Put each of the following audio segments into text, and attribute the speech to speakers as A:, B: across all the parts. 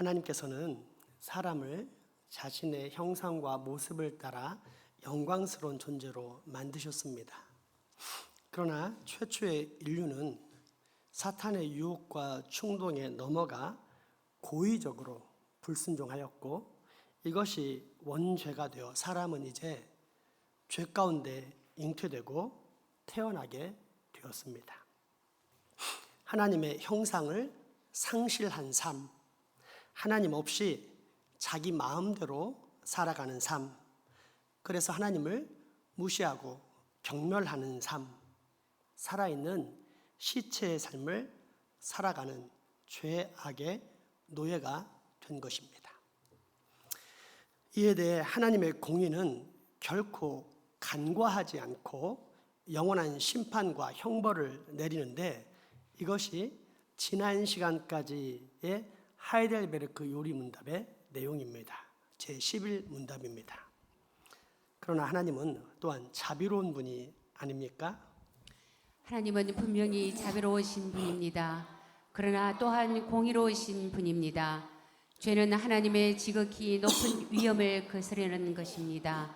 A: 하나님께서는 사람을 자신의 형상과 모습을 따라 영광스러운 존재로 만드셨습니다. 그러나 최초의 인류는 사탄의 유혹과 충동에 넘어가 고의적으로 불순종하였고, 이것이 원죄가 되어 사람은 이제 죄 가운데 잉태되고 태어나게 되었습니다. 하나님의 형상을 상실한 삶, 하나님 없이 자기 마음대로 살아가는 삶, 그래서 하나님을 무시하고 경멸하는 삶, 살아있는 시체의 삶을 살아가는 죄악의 노예가 된 것입니다. 이에 대해 하나님의 공의는 결코 간과하지 않고 영원한 심판과 형벌을 내리는데, 이것이 지난 시간까지의 하이델베르크 요리문답의 내용입니다. 제11문답입니다. 그러나 하나님은 또한 자비로운 분이 아닙니까?
B: 하나님은 분명히 자비로우신 분입니다. 그러나 또한 공의로우신 분입니다. 죄는 하나님의 지극히 높은 위엄을 거스르는 것입니다.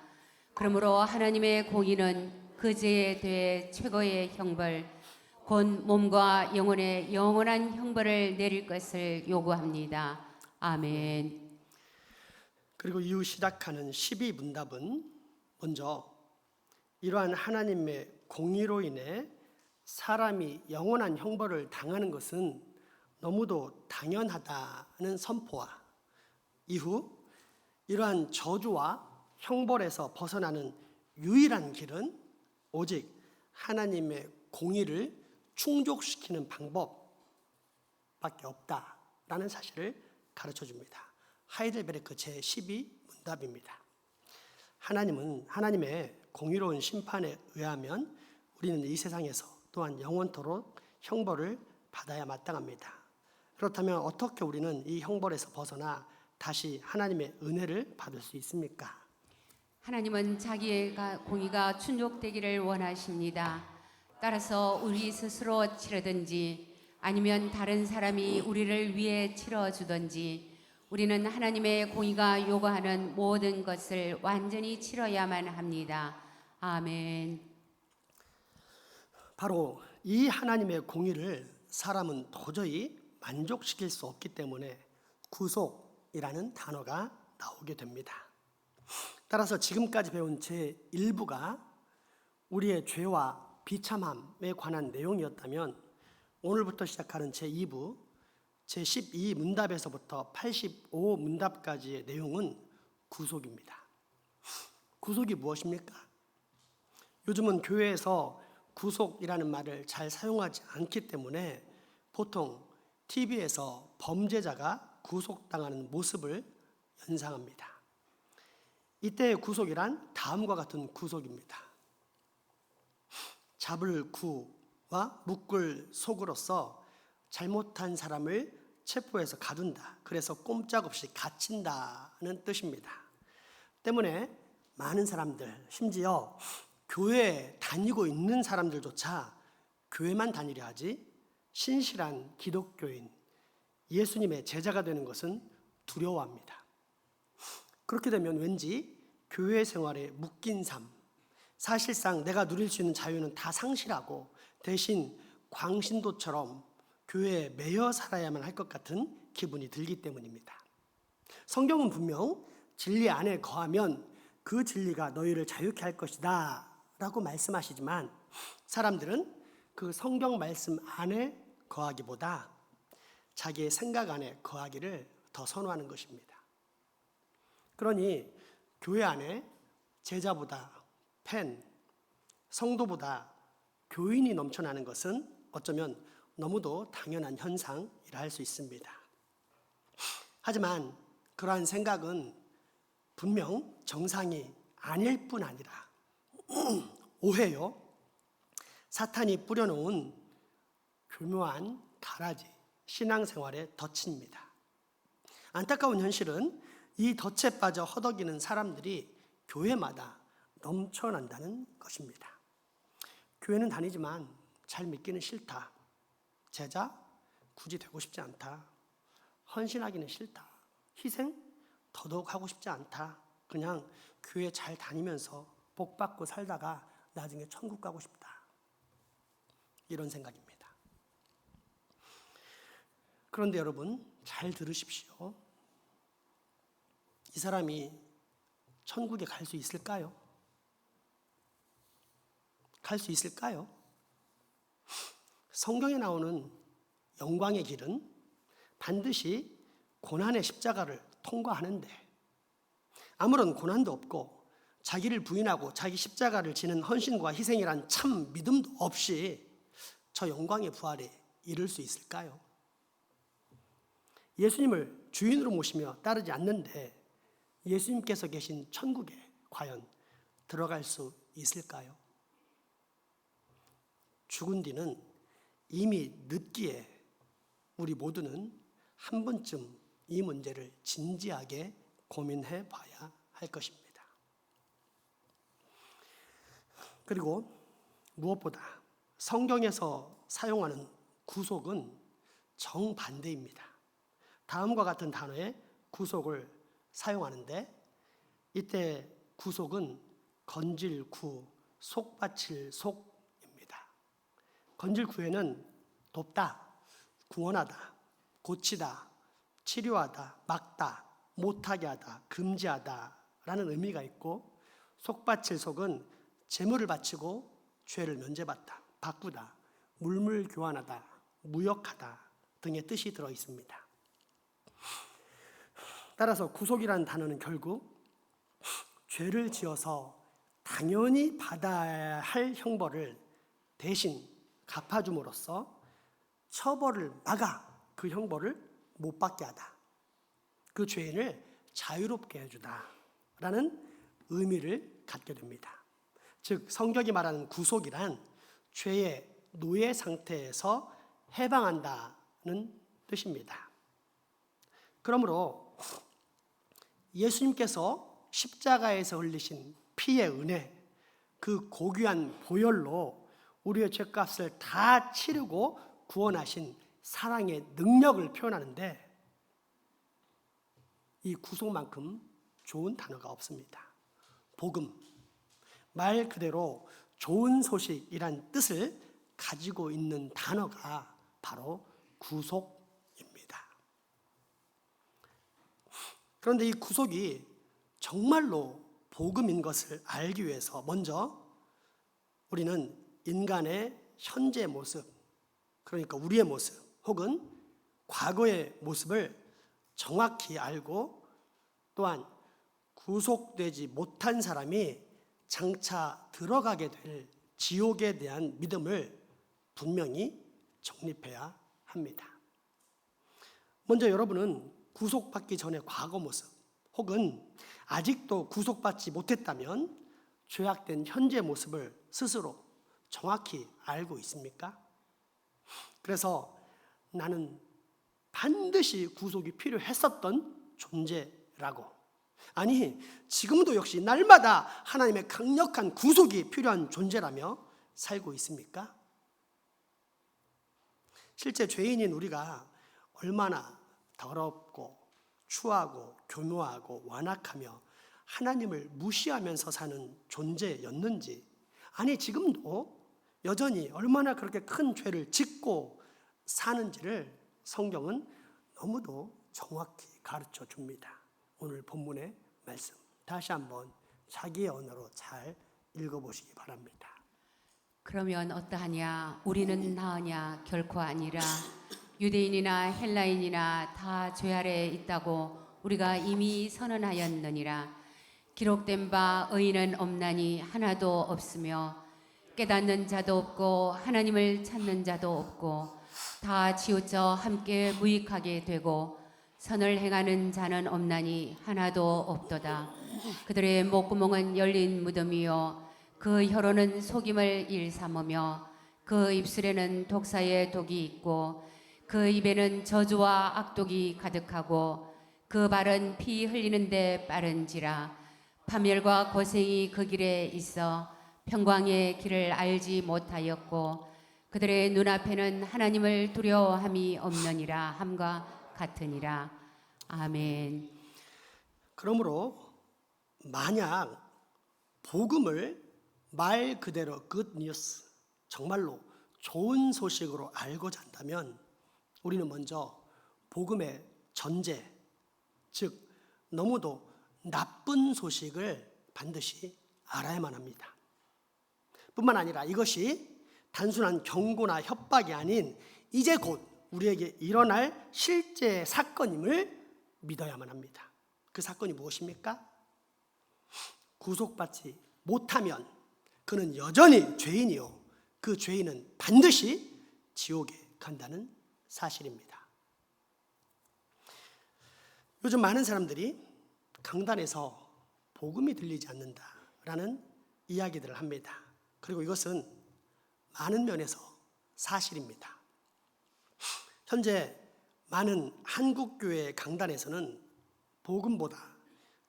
B: 그러므로 하나님의 공의는 그 죄에 대해 최고의 형벌, 곧 몸과 영혼의 영원한 형벌을 내릴 것을 요구합니다. 아멘.
A: 그리고 이후 시작하는 12문답은 먼저 이러한 하나님의 공의로 인해 사람이 영원한 형벌을 당하는 것은 너무도 당연하다는 선포와, 이후 이러한 저주와 형벌에서 벗어나는 유일한 길은 오직 하나님의 공의를 충족시키는 방법밖에 없다라는 사실을 가르쳐 줍니다. 하이델베르크 제12문답입니다. 하나님은 하나님의 공의로운 심판에 의하면 우리는 이 세상에서 또한 영원토록 형벌을 받아야 마땅합니다. 그렇다면 어떻게 우리는 이 형벌에서 벗어나 다시 하나님의 은혜를 받을 수 있습니까?
B: 하나님은 자기의 공의가 충족되기를 원하십니다. 따라서 우리 스스로 치르든지 아니면 다른 사람이 우리를 위해 치러주든지 우리는 하나님의 공의가 요구하는 모든 것을 완전히 치러야만 합니다. 아멘.
A: 바로 이 하나님의 공의를 사람은 도저히 만족시킬 수 없기 때문에 구속이라는 단어가 나오게 됩니다. 따라서 지금까지 배운 제1부가 우리의 죄와 비참함에 관한 내용이었다면, 오늘부터 시작하는 제2부 제12문답에서부터 85문답까지의 내용은 구속입니다. 구속이 무엇입니까? 요즘은 교회에서 구속이라는 말을 잘 사용하지 않기 때문에 보통 TV에서 범죄자가 구속당하는 모습을 연상합니다. 이때의 구속이란 다음과 같은 구속입니다. 잡을 구와 묶을 속으로서 잘못한 사람을 체포해서 가둔다. 그래서 꼼짝없이 갇힌다는 뜻입니다. 때문에 많은 사람들, 심지어 교회에 다니고 있는 사람들조차 교회만 다니려 하지 신실한 기독교인, 예수님의 제자가 되는 것은 두려워합니다. 그렇게 되면 왠지 교회 생활에 묶인 삶, 사실상 내가 누릴 수 있는 자유는 다 상실하고 대신 광신도처럼 교회에 매여 살아야만 할 것 같은 기분이 들기 때문입니다. 성경은 분명 진리 안에 거하면 그 진리가 너희를 자유케 할 것이다 라고 말씀하시지만, 사람들은 그 성경 말씀 안에 거하기보다 자기의 생각 안에 거하기를 더 선호하는 것입니다. 그러니 교회 안에 제자보다 팬, 성도보다 교인이 넘쳐나는 것은 어쩌면 너무도 당연한 현상이라 할 수 있습니다. 하지만 그러한 생각은 분명 정상이 아닐 뿐 아니라 오해요, 사탄이 뿌려놓은 교묘한 가라지, 신앙생활의 덫입니다. 안타까운 현실은 이 덫에 빠져 허덕이는 사람들이 교회마다 넘쳐난다는 것입니다. 교회는 다니지만 잘 믿기는 싫다. 제자? 굳이 되고 싶지 않다. 헌신하기는 싫다. 희생 더더욱 하고 싶지 않다. 그냥 교회 잘 다니면서 복 받고 살다가 나중에 천국 가고 싶다. 이런 생각입니다. 그런데 여러분 잘 들으십시오. 이 사람이 천국에 갈 수 있을까요? 갈 수 있을까요? 성경에 나오는 영광의 길은 반드시 고난의 십자가를 통과하는데 아무런 고난도 없고 자기를 부인하고 자기 십자가를 지는 헌신과 희생이란 참 믿음도 없이 저 영광의 부활에 이를 수 있을까요? 예수님을 주인으로 모시며 따르지 않는데 예수님께서 계신 천국에 과연 들어갈 수 있을까요? 죽은 뒤는 이미 늦기에 우리 모두는 한 번쯤 이 문제를 진지하게 고민해 봐야 할 것입니다. 그리고 무엇보다 성경에서 사용하는 구속은 정반대입니다. 다음과 같은 단어의 구속을 사용하는데 이때 구속은 건질구, 속바칠 속입니다. 건질구에는 돕다, 구원하다, 고치다, 치료하다, 막다, 못하게 하다, 금지하다 라는 의미가 있고 속바칠 속은 재물을 바치고 죄를 면제받다, 바꾸다, 물물교환하다, 무역하다 등의 뜻이 들어 있습니다. 따라서 구속이라는 단어는 결국 죄를 지어서 당연히 받아야 할 형벌을 대신 갚아줌으로써 처벌을 막아 그 형벌을 못 받게 하다. 그 죄인을 자유롭게 해주다라는 의미를 갖게 됩니다. 즉 성경이 말하는 구속이란 죄의 노예 상태에서 해방한다는 뜻입니다. 그러므로 예수님께서 십자가에서 흘리신 피의 은혜, 그 고귀한 보혈로 우리의 죄값을 다 치르고 구원하신 사랑의 능력을 표현하는데 이 구속만큼 좋은 단어가 없습니다. 복음, 말 그대로 좋은 소식이란 뜻을 가지고 있는 단어가 바로 구속입니다. 그런데 이 구속이 정말로 복음인 것을 알기 위해서 먼저 우리는 인간의 현재 모습, 그러니까 우리의 모습 혹은 과거의 모습을 정확히 알고 또한 구속되지 못한 사람이 장차 들어가게 될 지옥에 대한 믿음을 분명히 정립해야 합니다. 먼저 여러분은 구속받기 전의 과거 모습 혹은 아직도 구속받지 못했다면 죄악된 현재 모습을 스스로 정확히 알고 있습니까? 그래서 나는 반드시 구속이 필요했었던 존재라고, 아니 지금도 역시 날마다 하나님의 강력한 구속이 필요한 존재라며 살고 있습니까? 실제 죄인인 우리가 얼마나 더럽고 추하고 교묘하고 완악하며 하나님을 무시하면서 사는 존재였는지, 아니 지금도 여전히 얼마나 그렇게 큰 죄를 짓고 사는지를 성경은 너무도 정확히 가르쳐 줍니다. 오늘 본문의 말씀 다시 한번 자기의 언어로 잘 읽어보시기 바랍니다.
B: 그러면 어떠하냐? 우리는 나으냐? 결코 아니라. 유대인이나 헬라인이나 다 죄 아래에 있다고 우리가 이미 선언하였느니라. 기록된 바 의인은 없나니 하나도 없으며 깨닫는 자도 없고 하나님을 찾는 자도 없고 다 치우쳐 함께 무익하게 되고 선을 행하는 자는 없나니 하나도 없도다. 그들의 목구멍은 열린 무덤이요 그 혀로는 속임을 일삼으며 그 입술에는 독사의 독이 있고 그 입에는 저주와 악독이 가득하고 그 발은 피 흘리는 데 빠른지라. 파멸과 고생이 그 길에 있어 평광의 길을 알지 못하였고 그들의 눈앞에는 하나님을 두려워함이 없느니라 함과 같으니라. 아멘.
A: 그러므로 만약 복음을 말 그대로 good news, 정말로 좋은 소식으로 알고자 한다면 우리는 먼저 복음의 전제, 즉 너무도 나쁜 소식을 반드시 알아야만 합니다. 뿐만 아니라 이것이 단순한 경고나 협박이 아닌 이제 곧 우리에게 일어날 실제 사건임을 믿어야만 합니다. 그 사건이 무엇입니까? 구속받지 못하면 그는 여전히 죄인이요, 그 죄인은 반드시 지옥에 간다는 사실입니다. 요즘 많은 사람들이 강단에서 복음이 들리지 않는다라는 이야기들을 합니다. 그리고 이것은 많은 면에서 사실입니다. 현재 많은 한국교회 강단에서는 복음보다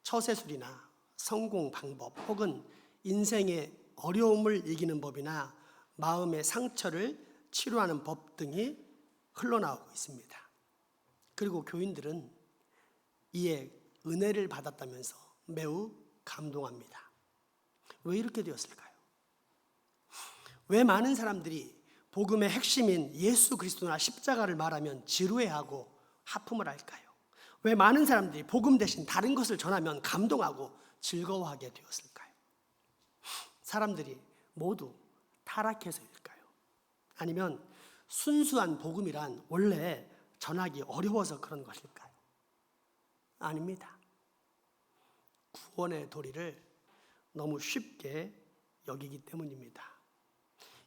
A: 처세술이나 성공 방법 혹은 인생의 어려움을 이기는 법이나 마음의 상처를 치료하는 법 등이 흘러나오고 있습니다. 그리고 교인들은 이에 은혜를 받았다면서 매우 감동합니다. 왜 이렇게 되었을까요? 왜 많은 사람들이 복음의 핵심인 예수 그리스도나 십자가를 말하면 지루해하고 하품을 할까요? 왜 많은 사람들이 복음 대신 다른 것을 전하면 감동하고 즐거워하게 되었을까요? 사람들이 모두 타락해서일까요? 아니면 순수한 복음이란 원래 전하기 어려워서 그런 것일까요? 아닙니다. 구원의 도리를 너무 쉽게 여기기 때문입니다.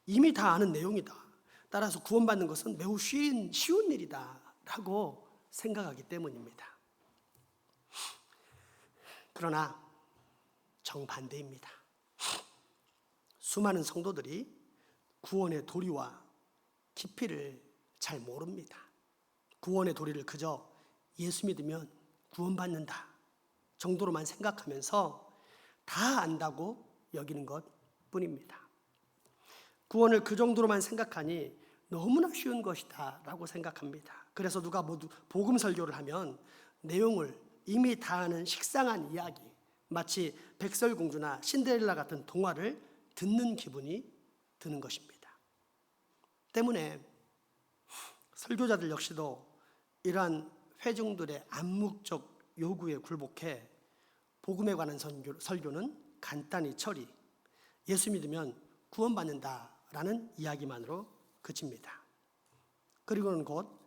A: 이미 다 아는 내용이다. 따라서 구원받는 것은 매우 쉬운 일이다 라고 생각하기 때문입니다. 그러나 정반대입니다. 수많은 성도들이 구원의 도리와 깊이를 잘 모릅니다. 구원의 도리를 그저 예수 믿으면 구원받는다 정도로만 생각하면서 다 안다고 여기는 것 뿐입니다. 구원을 그 정도로만 생각하니 너무나 쉬운 것이다 라고 생각합니다. 그래서 누가 모두 복음 설교를 하면 내용을 이미 다 아는 식상한 이야기, 마치 백설공주나 신데렐라 같은 동화를 듣는 기분이 드는 것입니다. 때문에 설교자들 역시도 이러한 회중들의 암묵적 요구에 굴복해 복음에 관한 설교는 간단히 처리, 예수 믿으면 구원받는다라는 이야기만으로 그칩니다. 그리고는 곧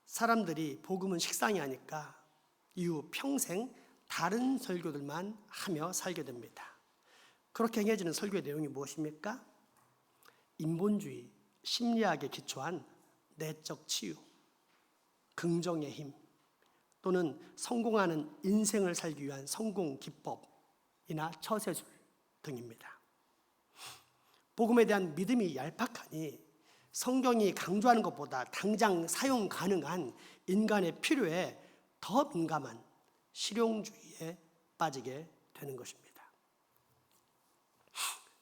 A: 사람들이 복음은 식상이 하니까 이후 평생 다른 설교들만 하며 살게 됩니다. 그렇게 행해지는 설교의 내용이 무엇입니까? 인본주의, 심리학에 기초한 내적 치유, 긍정의 힘, 또는 성공하는 인생을 살기 위한 성공 기법이나 처세술 등입니다. 복음에 대한 믿음이 얄팍하니 성경이 강조하는 것보다 당장 사용 가능한 인간의 필요에 더 민감한 실용주의에 빠지게 되는 것입니다.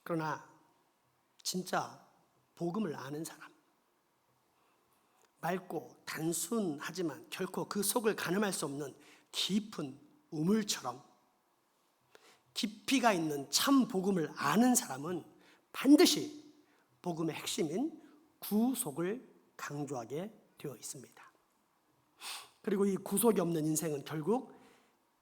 A: 그러나 진짜 복음을 아는 사람, 맑고 단순하지만 결코 그 속을 가늠할 수 없는 깊은 우물처럼 깊이가 있는 참 복음을 아는 사람은 반드시 복음의 핵심인 구속을 강조하게 되어 있습니다. 그리고 이 구속이 없는 인생은 결국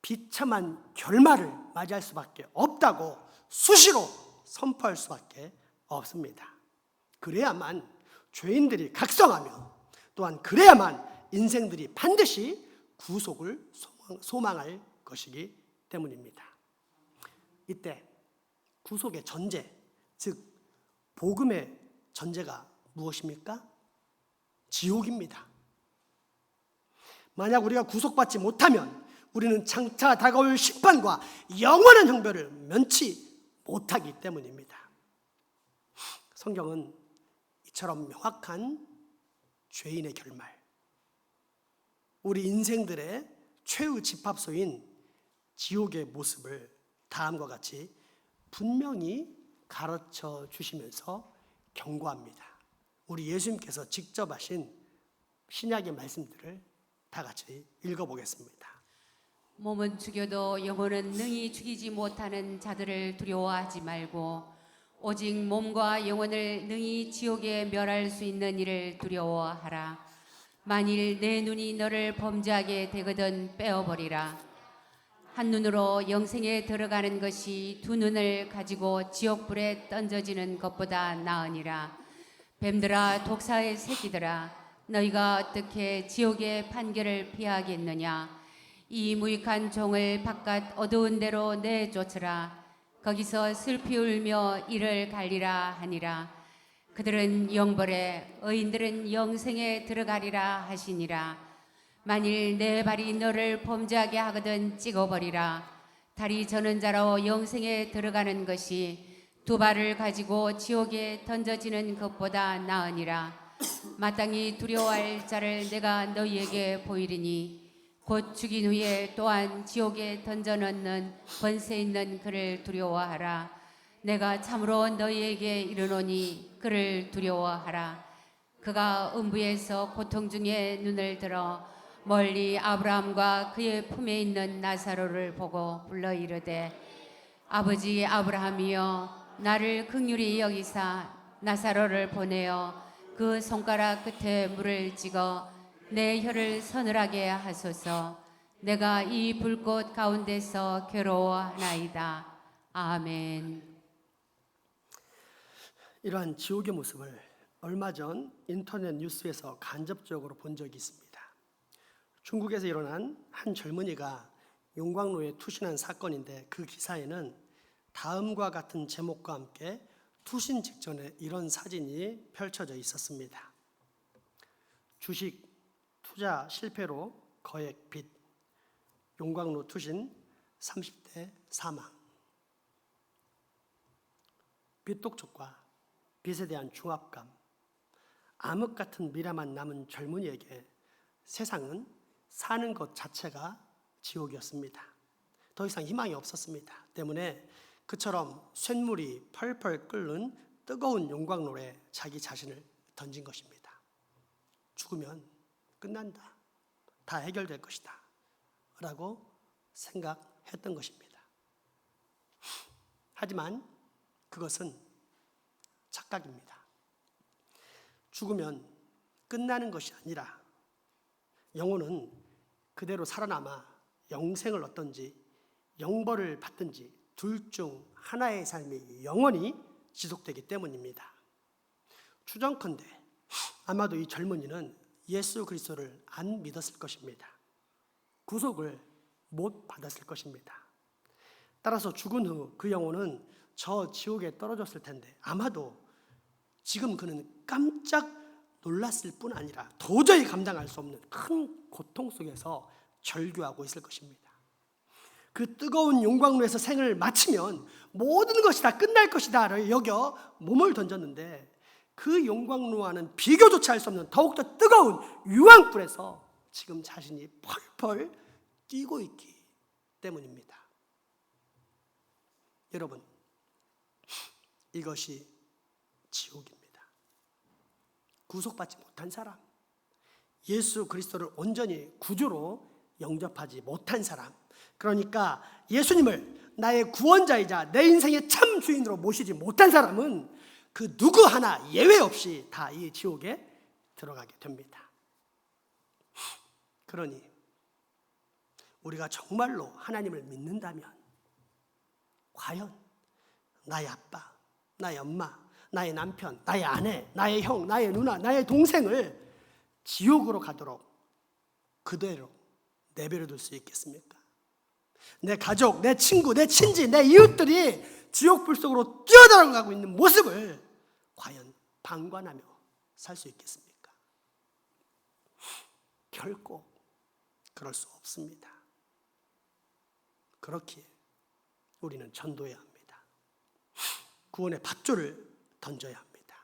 A: 비참한 결말을 맞이할 수밖에 없다고 수시로 선포할 수밖에 없습니다. 그래야만 죄인들이 각성하며 또한 그래야만 인생들이 반드시 구속을 소망할 것이기 때문입니다. 이때 구속의 전제, 즉 복음의 전제가 무엇입니까? 지옥입니다. 만약 우리가 구속받지 못하면 우리는 장차 다가올 심판과 영원한 형벌을 면치 못하기 때문입니다. 성경은 이처럼 명확한 죄인의 결말, 우리 인생들의 최후 집합소인 지옥의 모습을 다음과 같이 분명히 가르쳐 주시면서 경고합니다. 우리 예수님께서 직접 하신 신약의 말씀들을 다 같이 읽어보겠습니다.
B: 몸은 죽여도 영혼은 능히 죽이지 못하는 자들을 두려워하지 말고 오직 몸과 영혼을 능히 지옥에 멸할 수 있는 이를 두려워하라. 만일 내 눈이 너를 범죄하게 되거든 빼어버리라. 한 눈으로 영생에 들어가는 것이 두 눈을 가지고 지옥불에 던져지는 것보다 나으니라. 뱀들아 독사의 새끼들아 너희가 어떻게 지옥의 판결을 피하겠느냐. 이 무익한 종을 바깥 어두운 데로 내쫓으라. 거기서 슬피 울며 이를 갈리라 하니라. 그들은 영벌에 의인들은 영생에 들어가리라 하시니라. 만일 내 발이 너를 범죄하게 하거든 찍어버리라. 다리 저는 자로 영생에 들어가는 것이 두 발을 가지고 지옥에 던져지는 것보다 나으니라. 마땅히 두려워할 자를 내가 너희에게 보이리니 곧 죽인 후에 또한 지옥에 던져넣는 권세 있는 그를 두려워하라. 내가 참으로 너희에게 이르노니 그를 두려워하라. 그가 음부에서 고통 중에 눈을 들어 멀리 아브라함과 그의 품에 있는 나사로를 보고 불러 이르되 아버지 아브라함이여 나를 긍휼히 여기사 나사로를 보내어 그 손가락 끝에 물을 찍어 내 혀를 서늘하게 하소서. 내가 이 불꽃 가운데서 괴로워하나이다. 아멘.
A: 이러한 지옥의 모습을 얼마 전 인터넷 뉴스에서 간접적으로 본 적이 있습니다. 중국에서 일어난 한 젊은이가 용광로에 투신한 사건인데 그 기사에는 다음과 같은 제목과 함께 투신 직전에 이런 사진이 펼쳐져 있었습니다. 주식 투자 실패로 거액 빚, 용광로 투신 30대 사망. 빚독촉과 빚에 대한 중압감, 암흑 같은 미래만 남은 젊은이에게 세상은 사는 것 자체가 지옥이었습니다. 더 이상 희망이 없었습니다. 때문에 그처럼 쇳물이 펄펄 끓는 뜨거운 용광로에 자기 자신을 던진 것입니다. 죽으면 끝난다. 다 해결될 것이다. 라고 생각했던 것입니다. 하지만 그것은 착각입니다. 죽으면 끝나는 것이 아니라 영혼은 그대로 살아남아 영생을 얻든지 영벌을 받든지 둘 중 하나의 삶이 영원히 지속되기 때문입니다. 추정컨대 아마도 이 젊은이는 예수 그리스도를 안 믿었을 것입니다. 구속을 못 받았을 것입니다. 따라서 죽은 후 그 영혼은 저 지옥에 떨어졌을 텐데 아마도 지금 그는 깜짝 놀랐을 뿐 아니라 도저히 감당할 수 없는 큰 고통 속에서 절규하고 있을 것입니다. 그 뜨거운 용광로에서 생을 마치면 모든 것이 다 끝날 것이다 여겨 몸을 던졌는데 그 용광로와는 비교조차 할 수 없는 더욱더 뜨거운 유황불에서 지금 자신이 펄펄 뛰고 있기 때문입니다. 여러분, 이것이 지옥입니다. 구속받지 못한 사람, 예수 그리스도를 온전히 구주로 영접하지 못한 사람, 그러니까 예수님을 나의 구원자이자 내 인생의 참 주인으로 모시지 못한 사람은 그 누구 하나 예외 없이 다 이 지옥에 들어가게 됩니다. 그러니 우리가 정말로 하나님을 믿는다면 과연 나의 아빠, 나의 엄마, 나의 남편, 나의 아내, 나의 형, 나의 누나, 나의 동생을 지옥으로 가도록 그대로 내버려둘 수 있겠습니까? 내 가족, 내 친구, 내 친지, 내 이웃들이 지옥불 속으로 뛰어들어가고 있는 모습을 과연 방관하며 살 수 있겠습니까? 결코 그럴 수 없습니다. 그렇기에 우리는 전도해야 합니다. 구원의 밧줄을 던져야 합니다.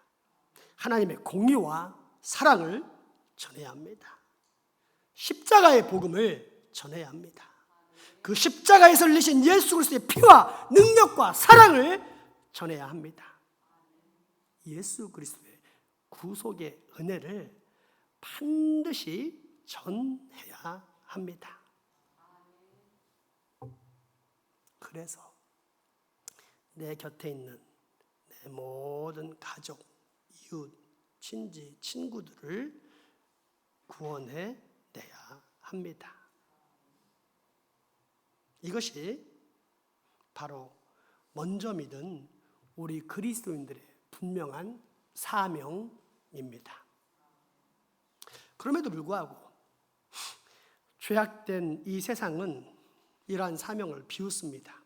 A: 하나님의 공의와 사랑을 전해야 합니다. 십자가의 복음을 전해야 합니다. 그 십자가에서 흘리신 예수 그리스도의 피와 능력과 사랑을 전해야 합니다. 예수 그리스도의 구속의 은혜를 반드시 전해야 합니다. 그래서 내 곁에 있는 내 모든 가족, 이웃, 친지, 친구들을 구원해 내야 합니다. 이것이 바로 먼저 믿은 우리 그리스도인들의 분명한 사명입니다. 그럼에도 불구하고 죄악된 이 세상은 이러한 사명을 비웃습니다.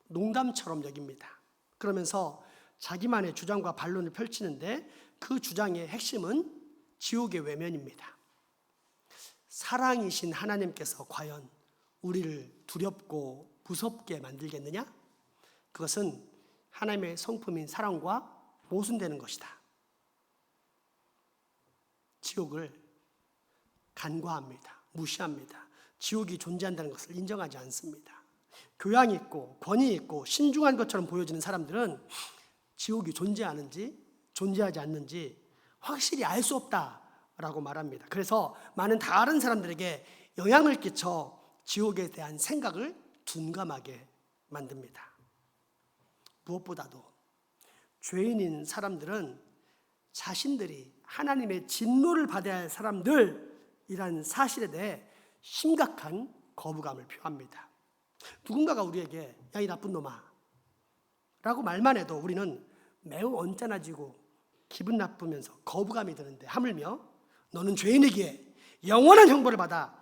A: 농담처럼 여깁니다. 그러면서 자기만의 주장과 반론을 펼치는데 그 주장의 핵심은 지옥의 외면입니다. 사랑이신 하나님께서 과연 우리를 두렵고 무섭게 만들겠느냐? 그것은 하나님의 성품인 사랑과 모순되는 것이다. 지옥을 간과합니다. 무시합니다. 지옥이 존재한다는 것을 인정하지 않습니다. 교양 있고 권위 있고 신중한 것처럼 보여지는 사람들은 지옥이 존재하는지 존재하지 않는지 확실히 알 수 없다라고 말합니다. 그래서 많은 다른 사람들에게 영향을 끼쳐 지옥에 대한 생각을 둔감하게 만듭니다. 무엇보다도 죄인인 사람들은 자신들이 하나님의 진노를 받아야 할 사람들이라는 사실에 대해 심각한 거부감을 표합니다. 누군가가 우리에게 야, 이 나쁜 놈아 라고 말만 해도 우리는 매우 언짢아지고 기분 나쁘면서 거부감이 드는데, 하물며 너는 죄인이기에 영원한 형벌을 받아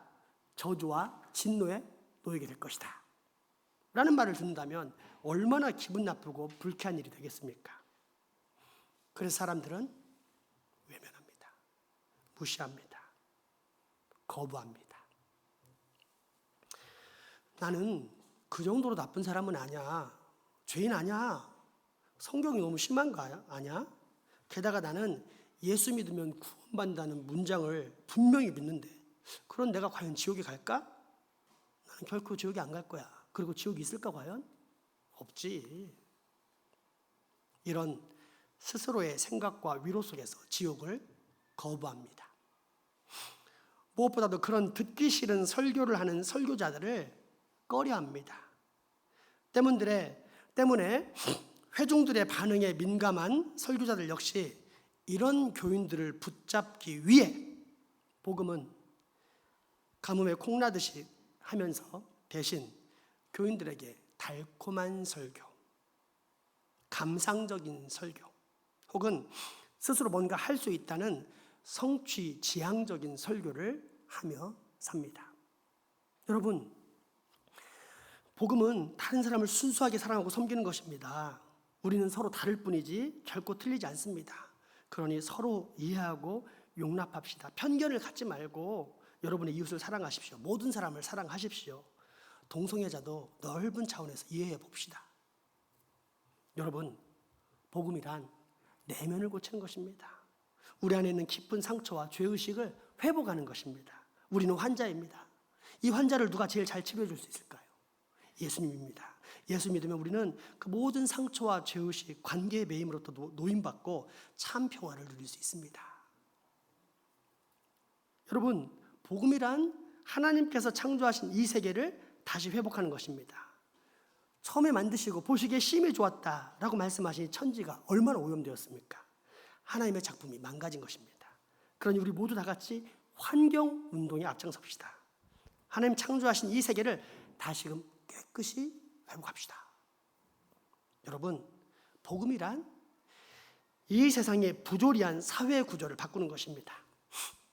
A: 저주와 진노에 놓이게 될 것이다 라는 말을 듣는다면 얼마나 기분 나쁘고 불쾌한 일이 되겠습니까? 그래서 사람들은 외면합니다. 무시합니다. 거부합니다. 나는 그 정도로 나쁜 사람은 아니야. 죄인 아니야. 성경이 너무 심한 거 아니야? 게다가 나는 예수 믿으면 구원받는다는 문장을 분명히 믿는데, 그런 내가 과연 지옥에 갈까? 나는 결코 지옥에 안 갈 거야. 그리고 지옥이 있을까 과연? 없지. 이런 스스로의 생각과 위로 속에서 지옥을 거부합니다. 무엇보다도 그런 듣기 싫은 설교를 하는 설교자들을 꺼려합니다. 때문에 회중들의 반응에 민감한 설교자들 역시 이런 교인들을 붙잡기 위해 복음은 가뭄에 콩나듯이 하면서 대신 교인들에게 달콤한 설교, 감상적인 설교, 혹은 스스로 뭔가 할 수 있다는 성취 지향적인 설교를 하며 삽니다. 여러분, 복음은 다른 사람을 순수하게 사랑하고 섬기는 것입니다. 우리는 서로 다를 뿐이지 결코 틀리지 않습니다. 그러니 서로 이해하고 용납합시다. 편견을 갖지 말고 여러분의 이웃을 사랑하십시오. 모든 사람을 사랑하십시오. 동성애자도 넓은 차원에서 이해해 봅시다. 여러분, 복음이란 내면을 고치는 것입니다. 우리 안에 있는 깊은 상처와 죄의식을 회복하는 것입니다. 우리는 환자입니다. 이 환자를 누가 제일 잘 치료해 줄 수 있을까요? 예수님입니다. 예수 믿으면 우리는 그 모든 상처와 죄의식, 관계의 매임으로부터 노임받고 참 평화를 누릴 수 있습니다. 여러분, 복음이란 하나님께서 창조하신 이 세계를 다시 회복하는 것입니다. 처음에 만드시고 보시기에 심히 좋았다라고 말씀하신 천지가 얼마나 오염되었습니까? 하나님의 작품이 망가진 것입니다. 그러니 우리 모두 다 같이 환경운동에 앞장섭시다. 하나님 창조하신 이 세계를 다시금 깨끗이 회복합시다. 여러분, 복음이란 이 세상의 부조리한 사회 구조를 바꾸는 것입니다.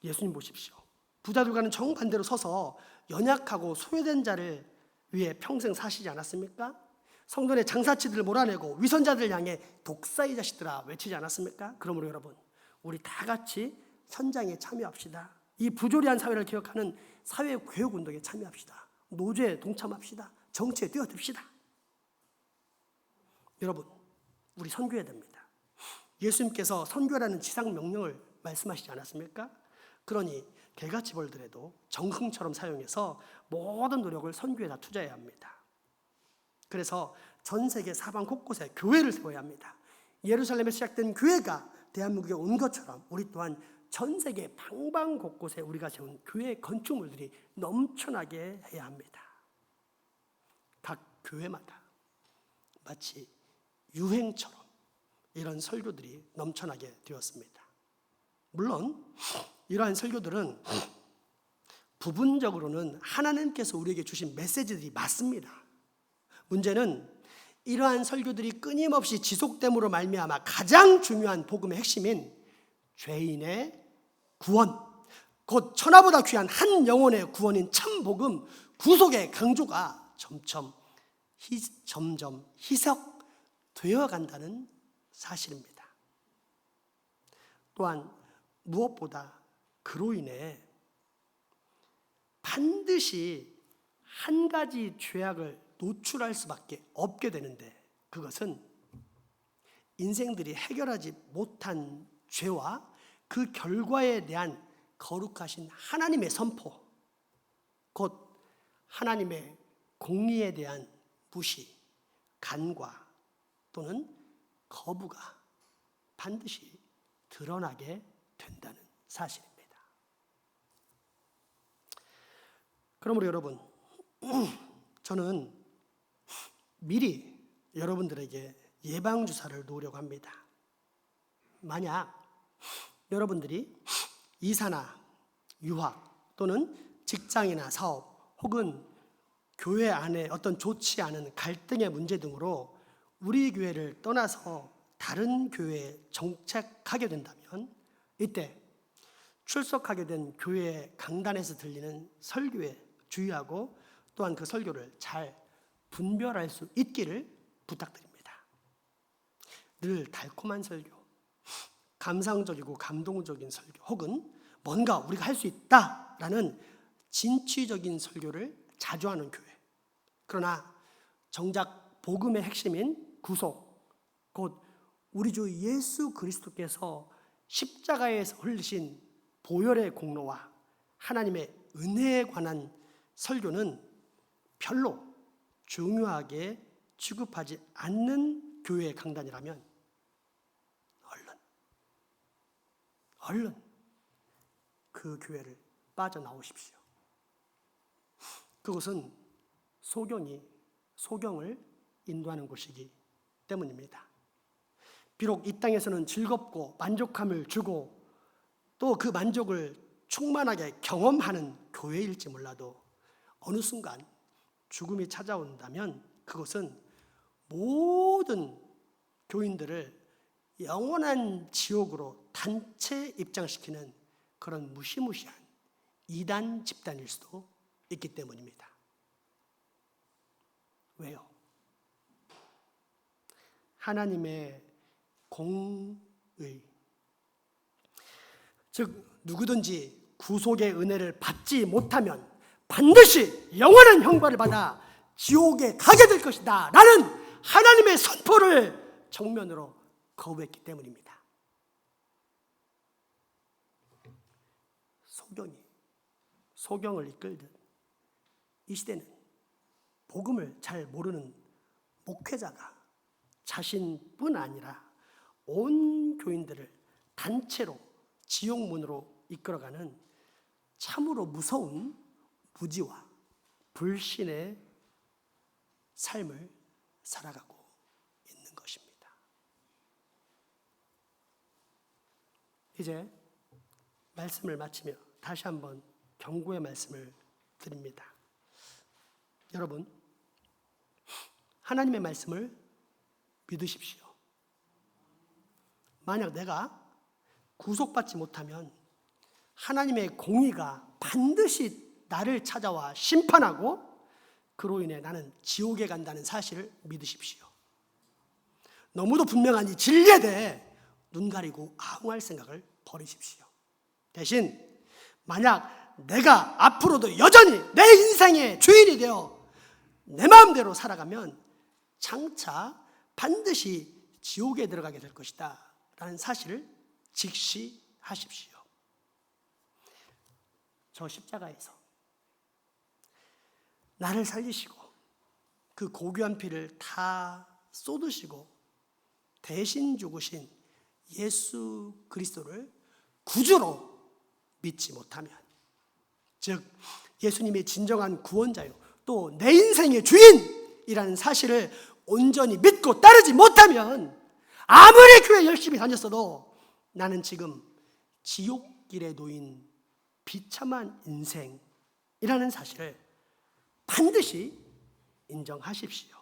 A: 예수님 보십시오. 부자들과는 정반대로 서서 연약하고 소외된 자를 위해 평생 사시지 않았습니까? 성도의 장사치들을 몰아내고 위선자들을 향해 독사의 자식들아 외치지 않았습니까? 그러므로 여러분, 우리 다 같이 선장에 참여합시다. 이 부조리한 사회를 개혁하는 사회 개혁 운동에 참여합시다. 노조에 동참합시다. 정치에 뛰어듭시다. 여러분, 우리 선교해야 됩니다. 예수님께서 선교라는 지상 명령을 말씀하시지 않았습니까? 그러니 개같이 벌더라도 정흥처럼 사용해서 모든 노력을 선교에다 투자해야 합니다. 그래서 전 세계 사방 곳곳에 교회를 세워야 합니다. 예루살렘에 시작된 교회가 대한민국에 온 것처럼 우리 또한 전 세계 방방곳곳에 우리가 세운 교회 건축물들이 넘쳐나게 해야 합니다. 각 교회마다 마치 유행처럼 이런 설교들이 넘쳐나게 되었습니다. 물론 이러한 설교들은 부분적으로는 하나님께서 우리에게 주신 메시지들이 맞습니다. 문제는 이러한 설교들이 끊임없이 지속됨으로 말미암아 가장 중요한 복음의 핵심인 죄인의 구원, 곧 천하보다 귀한 한 영혼의 구원인 참 복음, 구속의 강조가 점점 희석되어 간다는 사실입니다. 또한 무엇보다 그로 인해 반드시 한 가지 죄악을 노출할 수밖에 없게 되는데, 그것은 인생들이 해결하지 못한 죄와 그 결과에 대한 거룩하신 하나님의 선포, 곧 하나님의 공의에 대한 무시, 간과 또는 거부가 반드시 드러나게 된다는 사실입니다. 그러므로 여러분, 저는 미리 여러분들에게 예방주사를 놓으려고 합니다. 만약 여러분들이 이사나 유학 또는 직장이나 사업 혹은 교회 안에 어떤 좋지 않은 갈등의 문제 등으로 우리 교회를 떠나서 다른 교회에 정착하게 된다면, 이때 출석하게 된 교회 강단에서 들리는 설교에 주의하고 또한 그 설교를 잘 분별할 수 있기를 부탁드립니다. 늘 달콤한 설교, 감상적이고 감동적인 설교, 혹은 뭔가 우리가 할 수 있다라는 진취적인 설교를 자주 하는 교회, 그러나 정작 복음의 핵심인 구속, 곧 우리 주 예수 그리스도께서 십자가에서 흘리신 보혈의 공로와 하나님의 은혜에 관한 설교는 별로 중요하게 취급하지 않는 교회의 강단이라면 얼른 그 교회를 빠져나오십시오. 그것은 소경을 인도하는 곳이기 때문입니다. 비록 이 땅에서는 즐겁고 만족함을 주고 또 그 만족을 충만하게 경험하는 교회일지 몰라도 어느 순간 죽음이 찾아온다면 그것은 모든 교인들을 영원한 지옥으로 단체 입장시키는 그런 무시무시한 이단 집단일 수도 있기 때문입니다. 왜요? 하나님의 공의, 즉 누구든지 구속의 은혜를 받지 못하면 반드시 영원한 형벌을 받아 지옥에 가게 될 것이다 라는 하나님의 선포를 정면으로 거부했기 때문입니다. 소경을 이끌듯 이 시대는 복음을 잘 모르는 목회자가 자신뿐 아니라 온 교인들을 단체로 지옥문으로 이끌어가는 참으로 무서운 무지와 불신의 삶을 살아가고 있는 것입니다. 이제 말씀을 마치며 다시 한번 경고의 말씀을 드립니다. 여러분, 하나님의 말씀을 믿으십시오. 만약 내가 구속받지 못하면 하나님의 공의가 반드시 나를 찾아와 심판하고 그로 인해 나는 지옥에 간다는 사실을 믿으십시오. 너무도 분명한 이 진리에 대해 눈 가리고 아웅할 생각을 버리십시오. 대신 만약 내가 앞으로도 여전히 내 인생의 주인이 되어 내 마음대로 살아가면 장차 반드시 지옥에 들어가게 될 것이다 라는 사실을 직시하십시오. 저 십자가에서 나를 살리시고 그 고귀한 피를 다 쏟으시고 대신 죽으신 예수 그리스도를 구주로 믿지 못하면, 즉 예수님이 진정한 구원자요 또 내 인생의 주인이라는 사실을 온전히 믿고 따르지 못하면 아무리 교회 열심히 다녔어도 나는 지금 지옥길에 놓인 비참한 인생이라는 사실을 반드시 인정하십시오.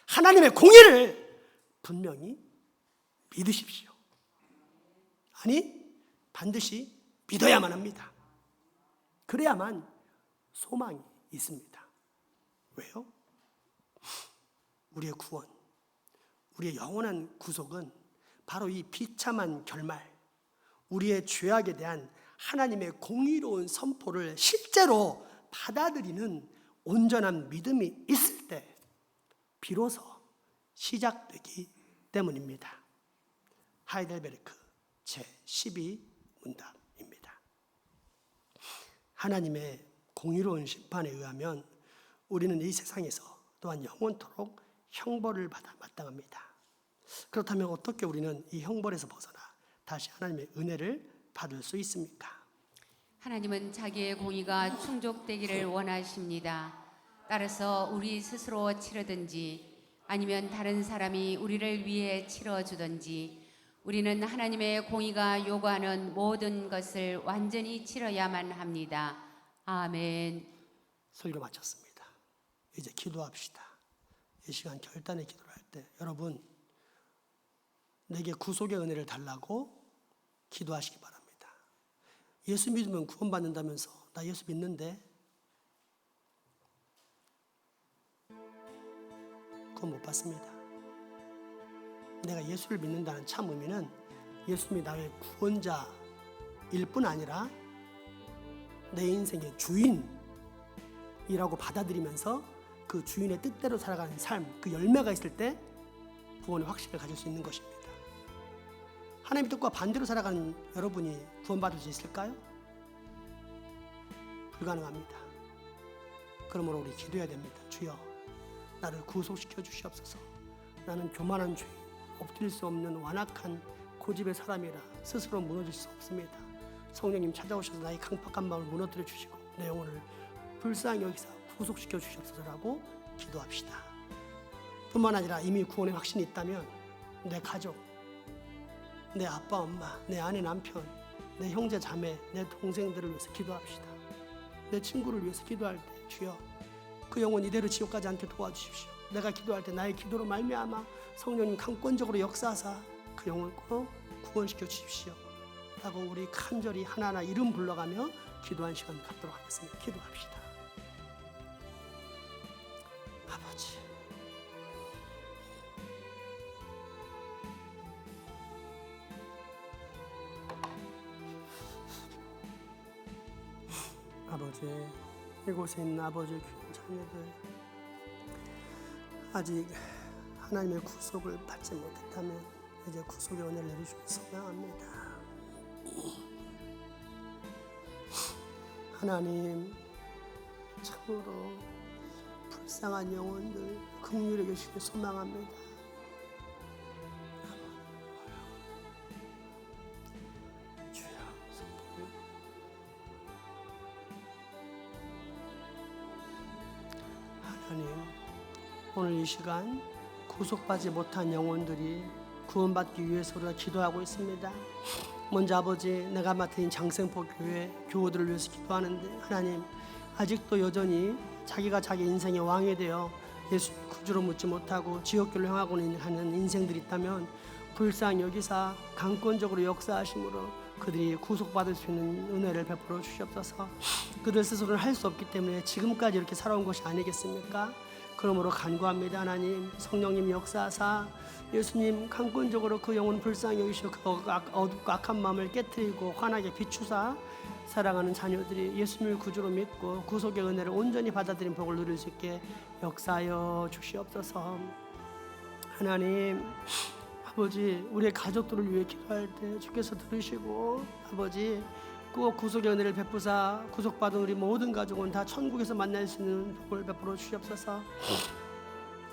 A: 하나님의 공의를 분명히 믿으십시오. 아니, 반드시 믿어야만 합니다. 그래야만 소망이 있습니다. 왜요? 우리의 구원, 우리의 영원한 구속은 바로 이 비참한 결말, 우리의 죄악에 대한 하나님의 공의로운 선포를 실제로 받아들이는 온전한 믿음이 있을 때 비로소 시작되기 때문입니다. 하이델베르크 제12문답입니다. 하나님의 공의로운 심판에 의하면 우리는 이 세상에서 또한 영원토록 형벌을 받아 마땅합니다. 그렇다면 어떻게 우리는 이 형벌에서 벗어나 다시 하나님의 은혜를 받을 수 있습니까?
B: 하나님은 자기의 공의가 충족되기를 원하십니다. 따라서 우리 스스로 치르든지 아니면 다른 사람이 우리를 위해 치러주든지 우리는 하나님의 공의가 요구하는 모든 것을 완전히 치러야만 합니다. 아멘.
A: 설교 마쳤습니다. 이제 기도합시다. 이 시간 결단의 기도를 할 때 여러분 내게 구속의 은혜를 달라고 기도하시기 바랍니다. 예수 믿으면 구원받는다면서 나 예수 믿는데 그건 못 받습니다. 내가 예수를 믿는다는 참 의미는 예수님이 나의 구원자일 뿐 아니라 내 인생의 주인이라고 받아들이면서 그 주인의 뜻대로 살아가는 삶, 그 열매가 있을 때 구원의 확신을 가질 수 있는 것입니다. 하나님의 뜻과 반대로 살아가는 여러분이 구원받을 수 있을까요? 불가능합니다. 그러므로 우리 기도해야 됩니다. 주여, 나를 구속시켜 주시옵소서. 나는 교만한 죄인, 엎드릴 수 없는 완악한 고집의 사람이라 스스로 무너질 수 없습니다. 성령님 찾아오셔서 나의 강팍한 마음을 무너뜨려 주시고 내 영혼을 불쌍히 여기사 구속시켜 주시옵소서라고 기도합시다. 뿐만 아니라 이미 구원의 확신이 있다면 내 가족, 내 아빠 엄마, 내 아내 남편, 내 형제 자매, 내 동생들을 위해서 기도합시다. 내 친구를 위해서 기도할 때 주여 그 영혼 이대로 지옥 가지 않게 도와주십시오. 내가 기도할 때 나의 기도로 말미암아 성령님 강권적으로 역사하사 그 영혼 꼭 구원시켜 주십시오 라고 우리 간절히 하나하나 이름 불러가며 기도한 시간 갖도록 하겠습니다. 기도합시다. 아버지, 아버지, 이곳에 있는 아버지 귀한 자녀들 아직 하나님의 구속을 받지 못했다면 이제 구속의 은혜를 내리시기 소망합니다. 하나님, 참으로 불쌍한 영혼들 긍휼히 계시길 소망합니다. 주여, 하나님, 오늘 이 시간 구속받지 못한 영혼들이 구원받기 위해서 우리가 기도하고 있습니다. 먼저 아버지, 내가 맡은 장생포 교회 교우들을 위해서 기도하는데 하나님, 아직도 여전히 자기가 자기 인생의 왕이 되어 예수 구주로 묻지 못하고 지옥길로 향하고 하는 인생들이 있다면 불쌍히 여기사 강권적으로 역사하심으로 그들이 구속받을 수 있는 은혜를 베풀어 주시옵소서. 그들 스스로는 할 수 없기 때문에 지금까지 이렇게 살아온 것이 아니겠습니까? 그러므로 간구합니다. 하나님, 성령님 역사하사 예수님 강권적으로 그 영혼 불쌍히 여기시고 그 어둡고 악한 마음을 깨트리고 환하게 비추사 사랑하는 자녀들이 예수님을 구주로 믿고 구속의 은혜를 온전히 받아들인 복을 누릴 수 있게 역사하여 주시옵소서. 하나님, 아버지, 우리의 가족들을 위해 기도할 때 주께서 들으시고 아버지 꼭 구속의 은혜를 베푸사 구속받은 우리 모든 가족은 다 천국에서 만날 수 있는 복을 베풀어 주시옵소서.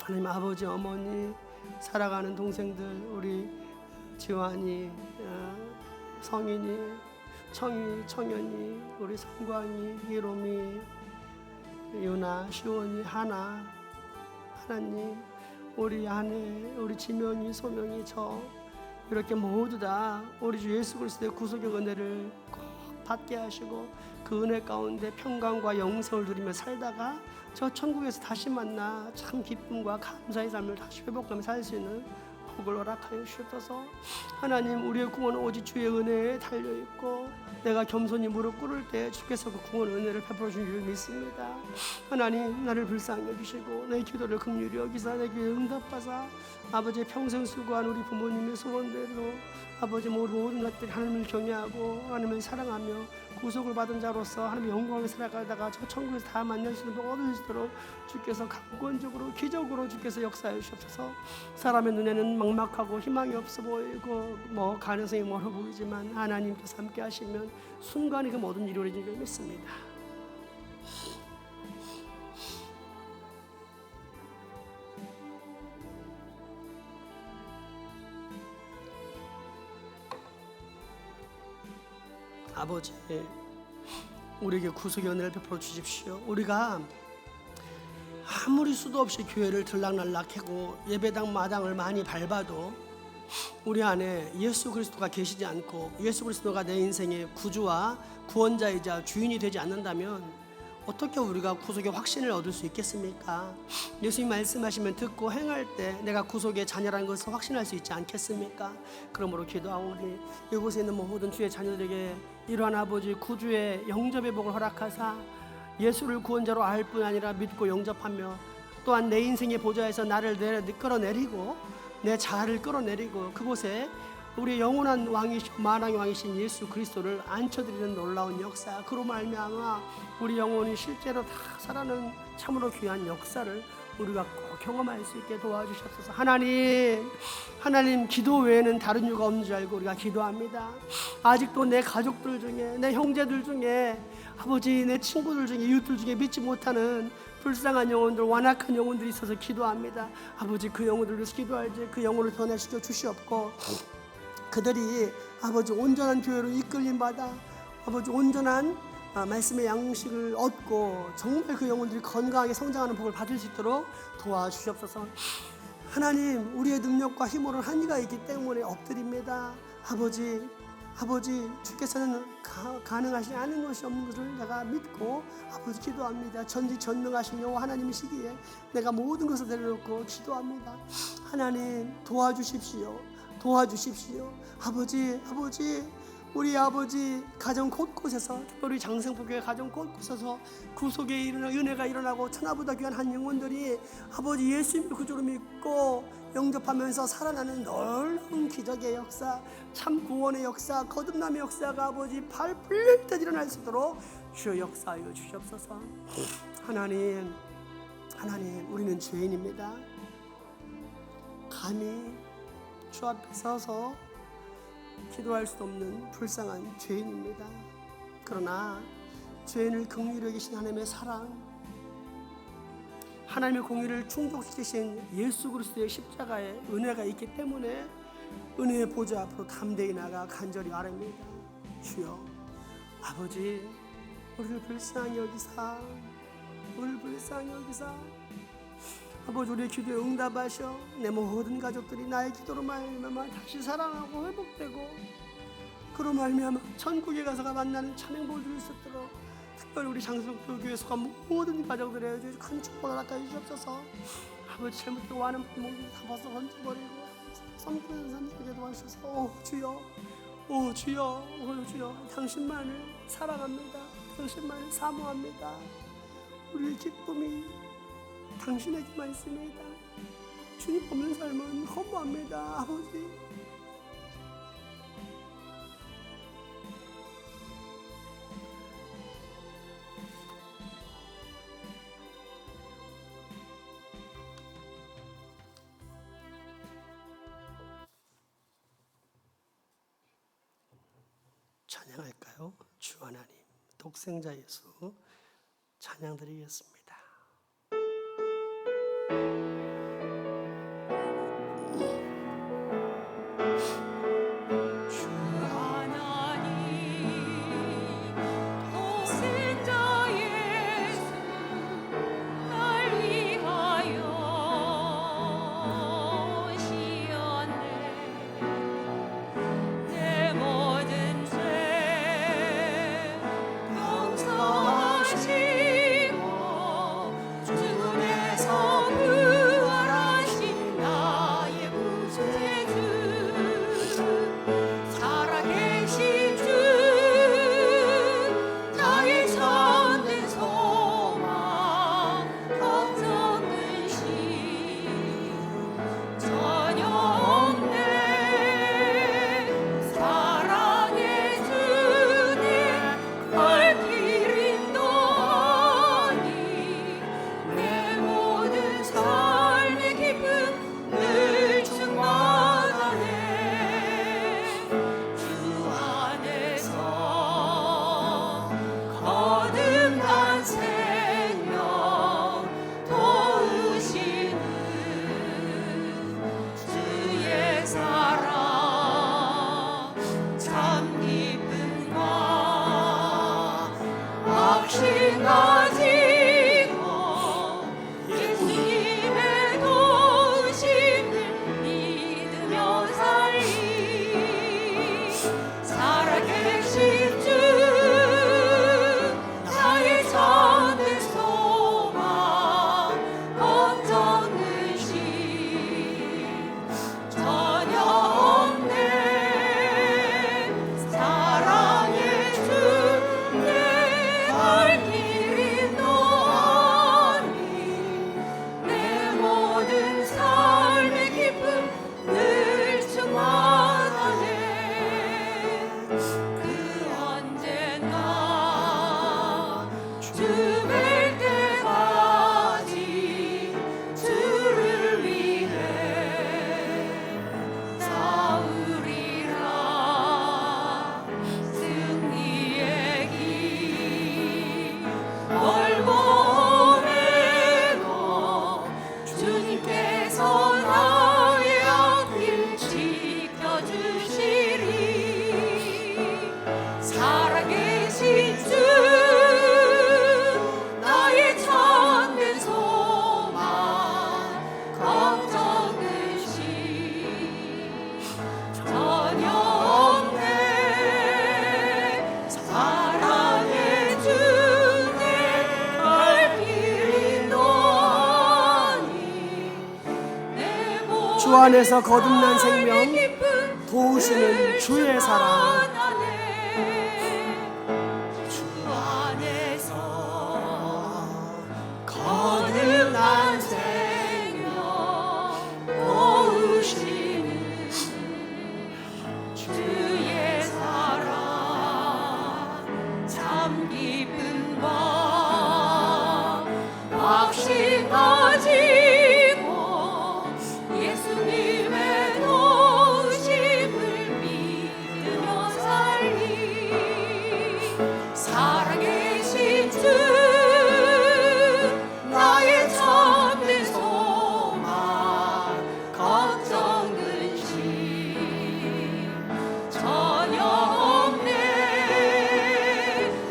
A: 하나님, 아버지, 어머니, 살아가는 동생들, 우리 지환이, 성인이, 청이, 청년이, 우리 성광이, 이롬이, 유나, 시온이, 하나, 하나님, 우리 아내, 우리 지명이, 소명이, 저 이렇게 모두 다 우리 주 예수 그리스도의 구속의 은혜를 꼭 받게 하시고 그 은혜 가운데 평강과 영생을 누리며 살다가 저 천국에서 다시 만나 참 기쁨과 감사의 삶을 다시 회복하며 살 수 있는 복을 허락하여 주옵소서. 하나님, 우리의 구원은 오직 주의 은혜에 달려있고 내가 겸손히 무릎 꿇을 때 주께서 그 구원 은혜를 베풀어 주신 줄 믿습니다. 하나님, 나를 불쌍히 여기시고 내 기도를 긍휼히 여기사 내 기도에 응답하사 아버지 평생 수고한 우리 부모님의 소원대로 아버지 모든 것들이 하나님을 경외하고 하나님을 사랑하며 구속을 받은 자로서 하나님의 영광을 살아가다가 저 천국에서 다 만날 수 있는 복 얻을 수 있도록 주께서 강권적으로 기적으로 주께서 역사해 주옵소서. 사람의 눈에는 막막하고 희망이 없어 보이고 가능성이 멀어 보이지만 하나님께서 함께 하시면 순간에 그 모든 일이 이루어지는 줄 믿습니다. 아버지, 우리에게 구속의 은혜를 베풀어 주십시오. 우리가 아무리 수도 없이 교회를 들락날락하고 예배당 마당을 많이 밟아도 우리 안에 예수 그리스도가 계시지 않고 예수 그리스도가 내 인생의 구주와 구원자이자 주인이 되지 않는다면 어떻게 우리가 구속의 확신을 얻을 수 있겠습니까? 예수님 말씀하시면 듣고 행할 때 내가 구속의 자녀라는 것을 확신할 수 있지 않겠습니까? 그러므로 기도하고 우리 이곳에 있는 모든 주의 자녀들에게 이러한 아버지 구주의 영접의 복을 허락하사 예수를 구원자로 알 뿐 아니라 믿고 영접하며 또한 내 인생의 보좌에서 나를 끌어내리고 내 자아를 끌어내리고 그곳에 우리 영원한 왕이시고 만왕의 왕이신 예수 그리스도를 앉혀드리는 놀라운 역사, 그로 말미암아 우리 영혼이 실제로 다 살아나는 참으로 귀한 역사를 우리가 꼭 경험할 수 있게 도와주시옵소서. 하나님, 기도 외에는 다른 이유가 없는 줄 알고 우리가 기도합니다. 아직도 내 가족들 중에, 내 형제들 중에, 아버지, 내 친구들 중에, 이웃들 중에 믿지 못하는 불쌍한 영혼들, 완악한 영혼들이 있어서 기도합니다. 아버지, 그 영혼들을 위해서 기도할 때 그 영혼을 변화시켜 주시옵고 그들이 아버지 온전한 교회로 이끌림 받아 아버지 온전한 말씀의 양식을 얻고 정말 그 영혼들이 건강하게 성장하는 복을 받을 수 있도록 도와주시옵소서. 하나님, 우리의 능력과 힘으로는 한계가 있기 때문에 엎드립니다. 아버지, 주께서는 가능하지 않은 것이 없는 것을 내가 믿고 아버지 기도합니다. 전지전능하신 여호와 하나님이시기에 내가 모든 것을 내려놓고 기도합니다. 하나님, 도와주십시오. 아버지, 우리 아버지 가정 곳곳에서, 특별히 장성포교회 가정 곳곳에서 구속의 은혜가 일어나고 천하보다 귀한 한 영혼들이 아버지 예수님을 구주로 믿고 영접하면서 살아나는 놀라운 기적의 역사, 참 구원의 역사, 거듭남의 역사가 아버지 발 풀릴 때 일어날 수 있도록 주여 역사하여 주시옵소서. 하나님, 우리는 죄인입니다. 감히 주 앞에 서서 기도할 수 없는 불쌍한 죄인입니다. 그러나 죄인을 긍휼히 여기신 하나님의 사랑, 하나님의 공의를 충족시키신 예수 그리스도의 십자가의 은혜가 있기 때문에 은혜의 보좌 앞으로 담대히 나가 간절히 아뢰니다. 주여, 아버지, 우리를 불쌍히 여기사 아버지, 우리의 기도에 응답하셔 내 모든 가족들이 나의 기도로 말미암아 다시 사랑하고 회복되고 그로 말미암아 천국에 가서가 만나는 참 행복을 누릴 수 있도록 특별히 우리 장성교교에 속한 모든 가족들의 큰 축복을 허락하여 주옵소서. 아버지, 잘못되고 많은 부모님들 다 벗어 던져버리고 섬기는 삶 살게 도와주셔서 주여, 당신만을 사랑합니다. 당신만을 사모합니다. 우리의 기쁨이 당신에게만 있습니다. 주님 없는 삶은 허무합니다. 아버지, 찬양할까요? 주 하나님, 독생자 예수 찬양드리겠습니다. 주 하나님
B: 확신 가지고 예수님의 도우심을 믿으며 살리 살아계신 주 나의 참된 소망 걱정 의심 전혀 없네 사랑의 주 내 갈 길이 너니 내 모든 삶의 기쁨 늘 충만하네 그 언젠가 주뵐 때까지 주를 위해 싸우리라 승리의 길 멀고 오매도 주님께서 나의 앞길 지켜주시리 살아계신 주 나의 참된 소망 걱정 의심 전혀 없네 사랑의 주 내 갈 길이 너니 내
A: 주 안에서 거듭난 생명,
B: 기쁨
A: 도우시는 주의 사랑.
B: 주 안에서 거듭난 생명 도우시는 주의 사랑 참 기쁜 바 확신 가지고 예수님의 도우심을 믿으며 살리 살아계신 주 나의 참된 소망 걱정 의심 전혀 없네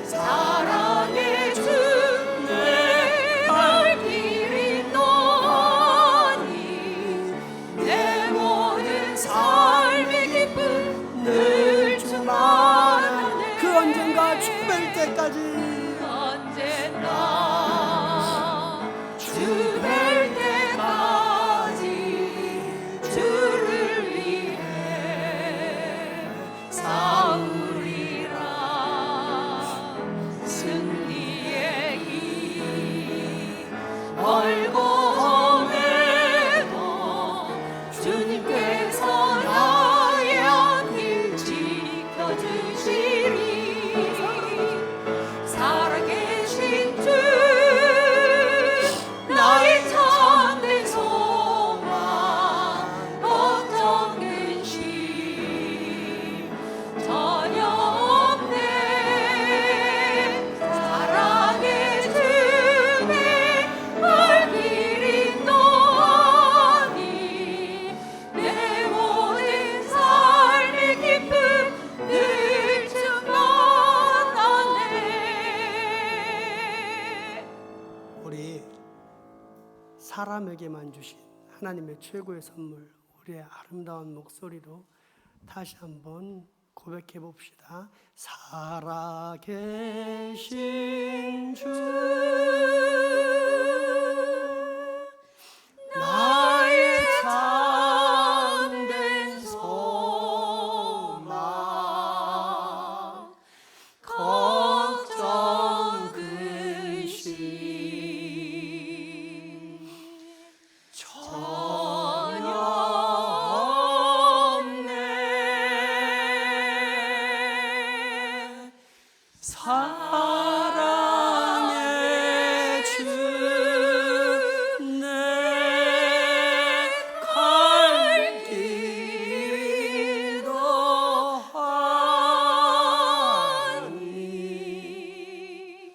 B: 사랑의 주 내 갈 길이 너니 내 모든 삶의 기쁨 늘 충만하네
A: 그 언젠가 주뵐 때까지
B: 언젠가 주뵐 때까지 주를 위해 싸우리라 승리의 길 멀고 험해도 주님께서 나의 앞길 지켜주시리 살아계신 주 나의 참된 소망 걱정 근심 전혀 없네 사랑의 주 내 갈 길이 너니 내 모든 삶의 기쁨 늘 충만하네
A: 우리 사람에게만 주신 하나님의 최고의 선물, 우리의 아름다운 목소리로 다시 한번 고백해 봅시다. 살아계신 주 나의 참된 소망 걱정 근심 전혀 없네 사랑의 주 내 갈 길이 너하니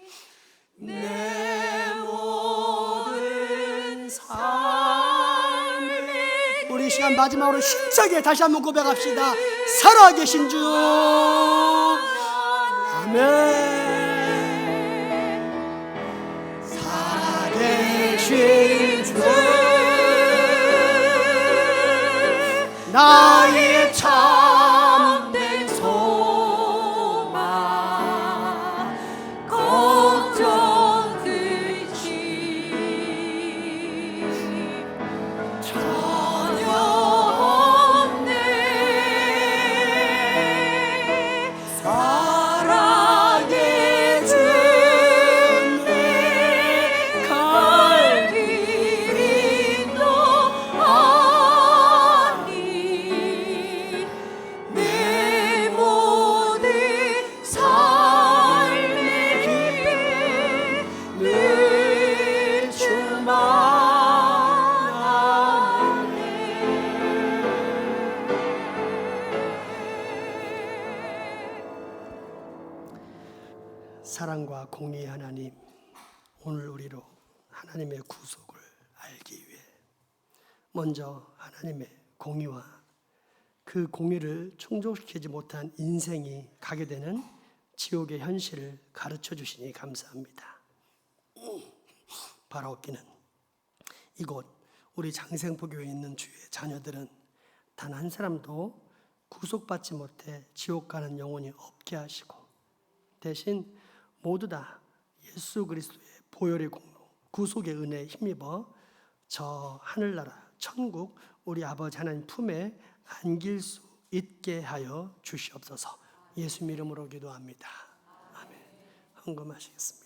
A: 내 모든 삶의 우리 이 시간 마지막으로 힘차게 다시 한번 고백합시다. 살아계신 주 아멘. 나의 참된 소망
C: 걱정 끝이 전혀 없네. 사랑해 준 내 갈 길이 너 아니. 내 모든 삶의 길에 늘
A: 사랑과 공의의 하나님, 오늘 우리로 하나님의 구속을 알기 위해 먼저 하나님의 공의와 그 공의를 충족시키지 못한 인생이 가게 되는 지옥의 현실을 가르쳐 주시니 감사합니다. 바라옵기는 이곳 우리 장생포교에 있는 주의 자녀들은 단 한 사람도 구속받지 못해 지옥 가는 영혼이 없게 하시고 대신 모두 다 예수 그리스도의 보혈의 공로, 구속의 은혜에 힘입어 저 하늘나라 천국 우리 아버지 하나님 품에 안길 수 있게 하여 주시옵소서. 예수 이름으로 기도합니다. 아멘. 헌금하시겠습니다.